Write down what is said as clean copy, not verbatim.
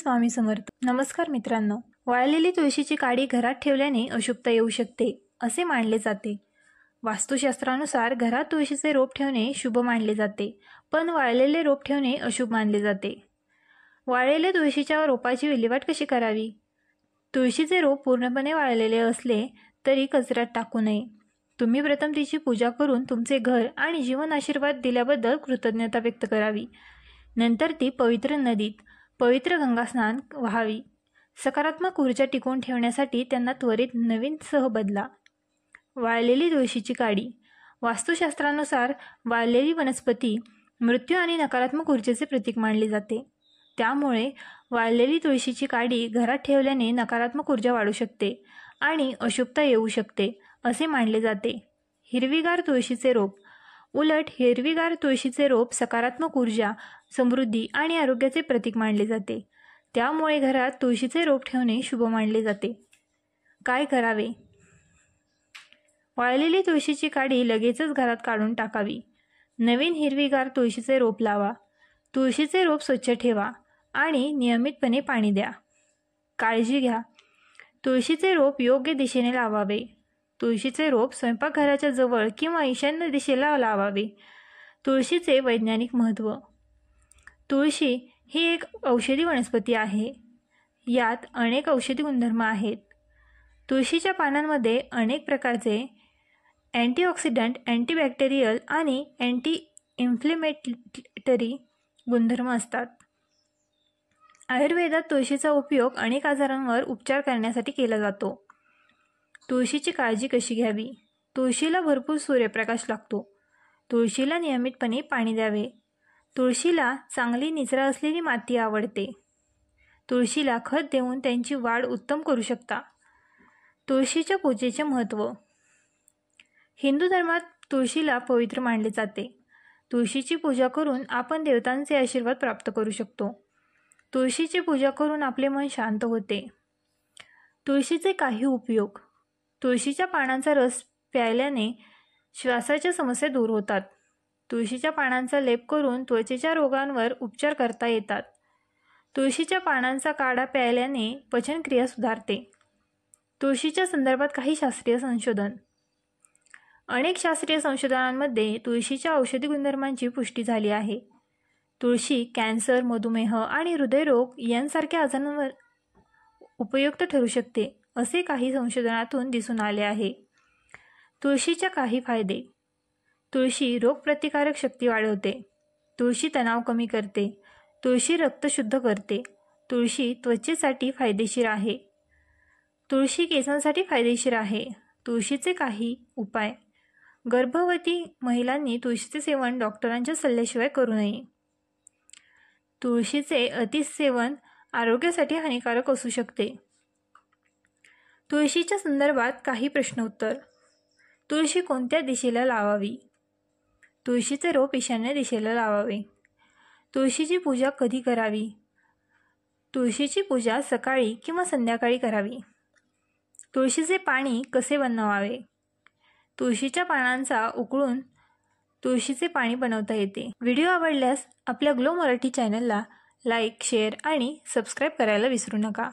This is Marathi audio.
स्वामी समर्थ. नमस्कार मित्रांनो. वाळलेली तुळशीची काडी घरात ठेवल्याने अशुभता येऊ शकते असे मानले जाते. वास्तुशास्त्रानुसार घरात तुळशीचे रोप ठेवणे शुभ मानले जाते, पण वाळलेले रोप ठेवणे अशुभ मानले जाते. वाळलेल्या तुळशीच्या रोपाची विल्हेवाट कशी करावी? तुळशीचे रोप पूर्णपणे वाळलेले असले तरी कचऱ्यात टाकू नये. तुम्ही प्रथम तिची पूजा करून तुमचे घर आणि जीवन आशीर्वाद दिल्याबद्दल कृतज्ञता व्यक्त करावी. नंतर ती पवित्र नदीत पवित्र गंगास्नान व्हावी. सकारात्मक ऊर्जा टिकवून ठेवण्यासाठी त्यांना त्वरित नवीन सह बदला. वाळलेली तुळशीची काडी. वास्तुशास्त्रानुसार वाळलेली वनस्पती मृत्यू आणि नकारात्मक ऊर्जेचे प्रतीक मानले जाते. त्यामुळे वाळलेली तुळशीची काडी घरात ठेवल्याने नकारात्मक ऊर्जा वाढू शकते आणि अशुभता येऊ शकते असे मानले जाते. हिरवीगार तुळशीचे रोप. उलट हिरवीगार तुळशीचे रोप सकारात्मक ऊर्जा, समृद्धी आणि आरोग्याचे प्रतीक मानले जाते. त्यामुळे घरात तुळशीचे रोप ठेवणे शुभ मानले जाते. काय करावे? वाळलेली तुळशीची काडी लगेचच घरात काढून टाकावी. नवीन हिरवीगार तुळशीचे रोप लावा. तुळशीचे रोप स्वच्छ ठेवा आणि नियमितपणे पाणी द्या. काळजी घ्या. तुळशीचे रोप योग्य दिशेने लावावे. तुळशीचे रोप स्वयंपाकघराच्या जवळ किंवा ईशान्य दिशेला लावावे. तुळशीचे वैज्ञानिक महत्त्व. तुळशी ही एक औषधी वनस्पती आहे. यात अनेक औषधी गुणधर्म आहेत. तुळशीच्या पानांमध्ये अनेक प्रकारचे अँटीऑक्सिडंट, अँटीबॅक्टेरियल आणि अँटी इन्फ्लेमेटरी गुणधर्म असतात. आयुर्वेदात तुळशीचा उपयोग अनेक आजारांवर उपचार करण्यासाठी केला जातो. तुळशीची काळजी कशी घ्यावी? तुळशीला भरपूर सूर्यप्रकाश लागतो. तुळशीला नियमितपणे पाणी द्यावे. तुळशीला चांगली निचरा असलेली माती आवडते. तुळशीला खत देऊन त्यांची वाढ उत्तम करू शकता. तुळशीच्या पूजेचे महत्त्व. हिंदू धर्मात तुळशीला पवित्र मानले जाते. तुळशीची पूजा करून आपण देवतांचे आशीर्वाद प्राप्त करू शकतो. तुळशीची पूजा करून आपले मन शांत होते. तुळशीचे काही उपयोग. तुळशीच्या पानांचा रस प्यायल्याने श्वासाच्या समस्या दूर होतात. तुळशीच्या पानांचा लेप करून त्वचेच्या रोगांवर उपचार करता येतात. तुळशीच्या पानांचा काढा प्यायल्याने पचनक्रिया सुधारते. तुळशीच्या संदर्भात काही शास्त्रीय संशोधन. अनेक शास्त्रीय संशोधनांमध्ये तुळशीच्या औषधी गुणधर्मांची पुष्टी झाली आहे. तुळशी कॅन्सर, मधुमेह आणि हृदयरोग यांसारख्या आजारांवर उपयुक्त ठरू शकते असे काही संशोधनातून दिसून आले आहे. तुळशीच्या काही फायदे. तुळशी रोगप्रतिकारक शक्ती वाढवते. तुळशी तणाव कमी करते. तुळशी रक्त शुद्ध करते. तुळशी त्वचेसाठी फायदेशीर आहे. तुळशी केसांसाठी फायदेशीर आहे. तुळशीचे काही उपाय. गर्भवती महिलांनी तुळशीचे सेवन डॉक्टरांच्या सल्ल्याशिवाय करू नये. तुळशीचे अतिसेवन आरोग्यासाठी हानिकारक असू शकते. तुळशीच्या संदर्भात काही प्रश्नोत्तर. तुळशी कोणत्या दिशेला लावावी? तुळशीचे रोप ईशान्य दिशेला लावावे. तुळशीची पूजा कधी करावी? तुळशीची पूजा सकाळी किंवा संध्याकाळी करावी. तुळशीचे पाणी कसे बनवावे? तुळशीच्या पानांचा उकळून तुळशीचे पाणी बनवता येते. व्हिडिओ आवडल्यास आपल्या ग्लो मराठी चॅनलला लाईक, शेअर आणि सबस्क्राईब करायला विसरू नका.